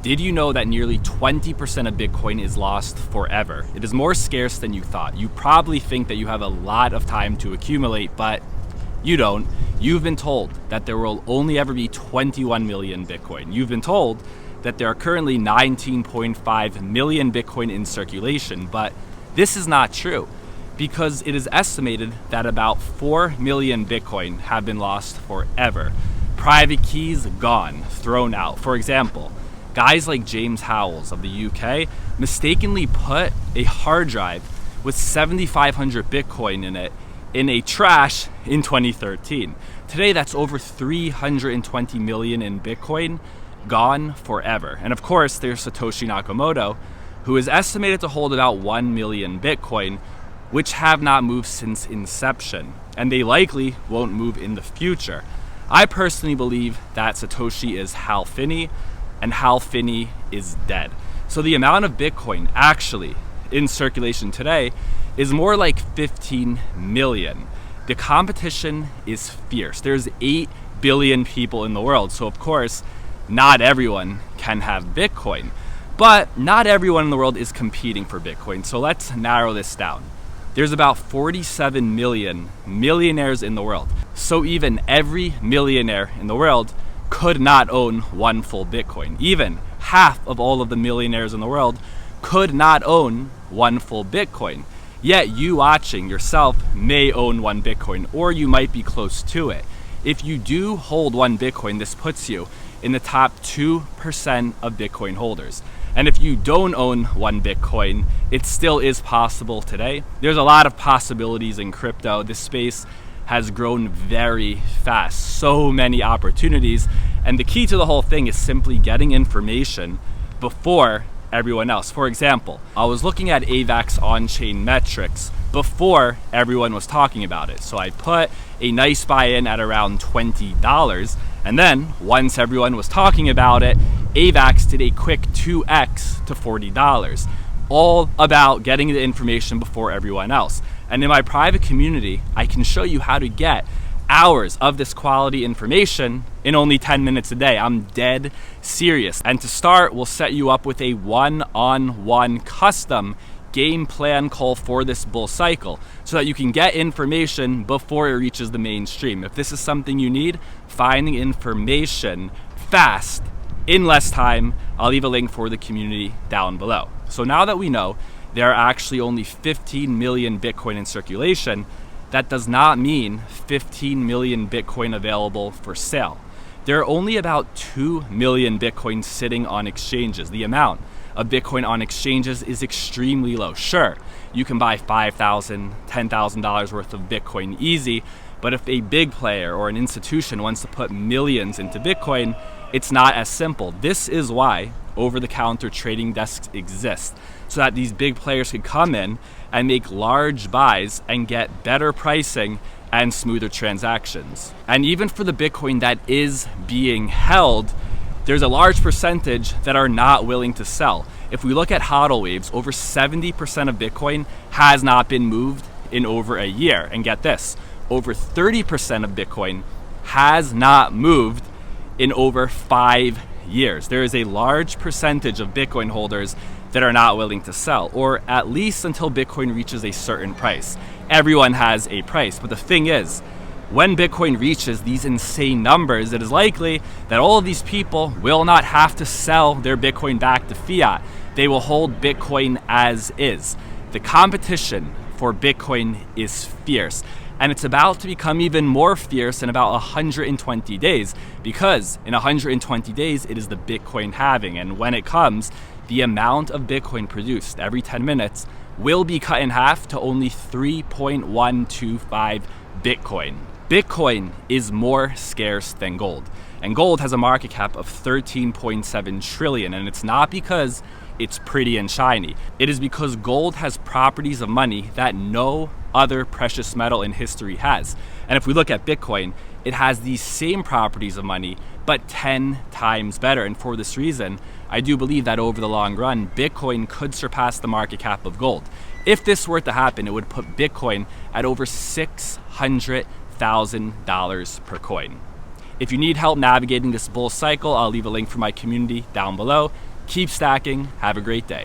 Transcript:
Did you know that nearly 20% of Bitcoin is lost forever? It is more scarce than you thought. You probably think that you have a lot of time to accumulate, but you don't. You've been told that there will only ever be 21 million Bitcoin. You've been told that there are currently 19.5 million Bitcoin in circulation, but this is not true because it is estimated that about 4 million Bitcoin have been lost forever. Private keys gone, thrown out. For example, guys like James Howells of the UK mistakenly put a hard drive with 7,500 Bitcoin in it in a trash in 2013. Today, that's over 320 million in Bitcoin gone forever. And of course, there's Satoshi Nakamoto, who is estimated to hold about 1 million Bitcoin, which have not moved since inception, and they likely won't move in the future. I personally believe that Satoshi is Hal Finney, and Hal Finney is dead. So the amount of Bitcoin actually in circulation today is more like 15 million. The competition is fierce. There's 8 billion people in the world. So of course, not everyone can have Bitcoin, but not everyone in the world is competing for Bitcoin. So let's narrow this down. There's about 47 million millionaires in the world. So even every millionaire in the world could not own one full Bitcoin. Even half of all of the millionaires in the world could not own one full Bitcoin. Yet you watching yourself may own one Bitcoin, or you might be close to it. If you do hold one Bitcoin, this puts you in the top 2% of Bitcoin holders. And if you don't own one Bitcoin, it still is possible today. There's a lot of possibilities in crypto. This space has grown very fast, so many opportunities. And the key to the whole thing is simply getting information before everyone else. For example, I was looking at AVAX on-chain metrics before everyone was talking about it. So I put a nice buy-in at around $20. And then once everyone was talking about it, AVAX did a quick 2x to $40. All about getting the information before everyone else. And in my private community, I can show you how to get hours of this quality information in only 10 minutes a day. I'm dead serious. And to start, we'll set you up with a one-on-one custom game plan call for this bull cycle so that you can get information before it reaches the mainstream. If this is something you need, finding information fast in less time, I'll leave a link for the community down below. So now that we know there are actually only 15 million Bitcoin in circulation, that does not mean 15 million Bitcoin available for sale. There are only about 2 million Bitcoin sitting on exchanges. The amount of Bitcoin on exchanges is extremely low. Sure, you can buy $5,000, $10,000 worth of Bitcoin easy, but if a big player or an institution wants to put millions into Bitcoin, it's not as simple. This is why over-the-counter trading desks exist, so that these big players could come in and make large buys and get better pricing and smoother transactions. And even for the Bitcoin that is being held, there's a large percentage that are not willing to sell. If we look at HODL waves, over 70% of Bitcoin has not been moved in over a year. And get this, over 30% of Bitcoin has not moved in over 5 years. There is a large percentage of Bitcoin holders that are not willing to sell, or at least until Bitcoin reaches a certain price. Everyone has a price, but the thing is, when Bitcoin reaches these insane numbers, it is likely that all of these people will not have to sell their Bitcoin back to fiat. They will hold Bitcoin as is. The competition for Bitcoin is fierce, and it's about to become even more fierce in about 120 days, because in 120 days, it is the Bitcoin halving, and when it comes, the amount of Bitcoin produced every 10 minutes will be cut in half to only 3.125 Bitcoin. Bitcoin is more scarce than gold, and gold has a market cap of 13.7 trillion, and it's not because it's pretty and shiny. It is because gold has properties of money that no other precious metal in history has. And if we look at Bitcoin, it has these same properties of money, but 10 times better. And for this reason, I do believe that over the long run, Bitcoin could surpass the market cap of gold. If this were to happen, it would put Bitcoin at over $600,000 per coin. If you need help navigating this bull cycle, I'll leave a link for my community down below. Keep stacking. Have a great day.